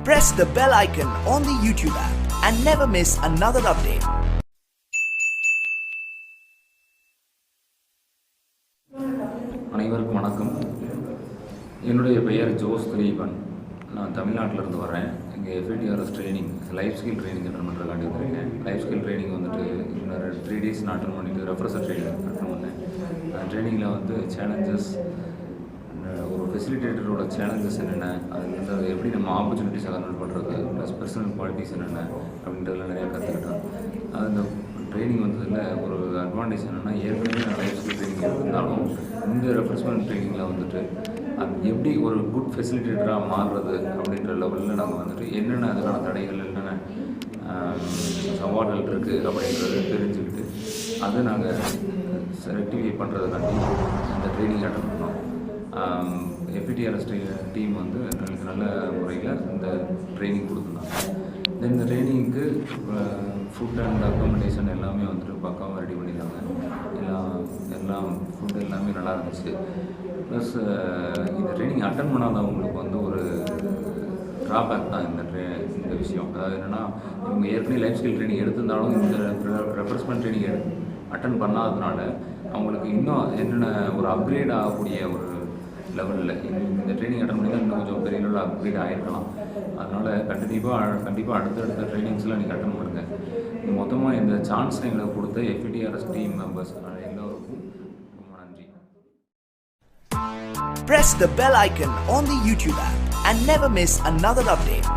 Press the bell icon on the YouTube app and never miss another update. அனைவருக்கும் வணக்கம். என்னுடைய பெயர் Jose Thileepan. நான் தமிழ்நாட்டிலேருந்து வரேன். இங்கே FVTRS training, life skill training attend பண்ணுறதுக்காண்டி வந்திருக்கேன். லைஃப் ஸ்கில் ட்ரைனிங் வந்துட்டு இன்னொரு 3 days நான் அட்டன் பண்ணிவிட்டு ரெஃப்ரெஷர் ட்ரைனிங் அட்டன் பண்ணேன். ட்ரைனிங்கில் வந்து சேலஞ்சஸ், ஒரு ஃபெசிலிட்டேட்டரோட சேலஞ்சஸ் என்னென்ன, அது வந்து எப்படி நம்ம ஆப்பர்ச்சுனிட்டிஸை கன்வெர்ட் பண்ணுறது, ப்ளஸ் பர்சனல் குவாலிட்டிஸ் என்னென்ன அப்படின்றதுலாம் நிறையா கற்றுக்கிட்டேன். அந்த ட்ரைனிங் வந்ததில் ஒரு அட்வான்டேஜ் என்னென்னா, ஏற்கனவே நான் லைஃப் ஸ்கில் ட்ரைனிங் இருந்தாலும் இந்த ரெஃப்ரெஷ்மெண்ட் ட்ரைனிங்கில் வந்துட்டு அது எப்படி ஒரு குட் ஃபெசிலிட்டேட்டராக மாறுறது அப்படின்ற லெவலில் நாங்கள் வந்துட்டு என்னென்ன அதுக்கான தடைகள், என்னென்ன சவால்கள் இருக்குது அப்படின்றத தெரிஞ்சுக்கிட்டு அதை நாங்கள் ரெக்டிஃபை பண்ணுறதுக்காண்டி இந்த ட்ரைனிங் அட்டன் பண்ணோம். FVTRS டீம் வந்து எங்களுக்கு நல்ல முறையில் இந்த ட்ரைனிங் கொடுத்துருந்தாங்க. தென் இந்த ட்ரைனிங்க்கு ஃபுட் அண்ட் அக்காமடேஷன் எல்லாமே வந்துட்டு பக்காவாக ரெடி பண்ணியிருந்தாங்க. எல்லாம் ஃபுட் எல்லாமே நல்லா இருந்துச்சு. ப்ளஸ் இந்த ட்ரைனிங் அட்டன் பண்ணாதவங்களுக்கு வந்து ஒரு ட்ராபேக் தான் இந்த விஷயம். அதாவது என்னென்னா, இவங்க ஏற்கனவே லைஃப் ஸ்கில் ட்ரைனிங் எடுத்திருந்தாலும் இந்த ரெஃப்ரெஷ்மெண்ட் ட்ரைனிங் அட்டன் பண்ணாததுனால அவங்களுக்கு இன்னும் என்னென்ன ஒரு அப்கிரேட் ஆகக்கூடிய ஒரு லெவலில் இந்த ட்ரைனிங் அட்டன் பண்ணி தான் இன்னும் கொஞ்சம் பெரிய லெவலில் அப்கிரேட் ஆகிருக்கலாம். அதனால் கண்டிப்பாக அடுத்தடுத்த ட்ரைனிங்ஸ்லாம் நீங்கள் அட்டன் பண்ணுங்கள். மொத்தமாக இந்த சான்ஸ் எங்களுக்கு கொடுத்த FVTRS டீம் மெம்பர்ஸ் எல்லோருக்கும் ரொம்ப நன்றி. Press the bell icon on the YouTube app and never miss another update.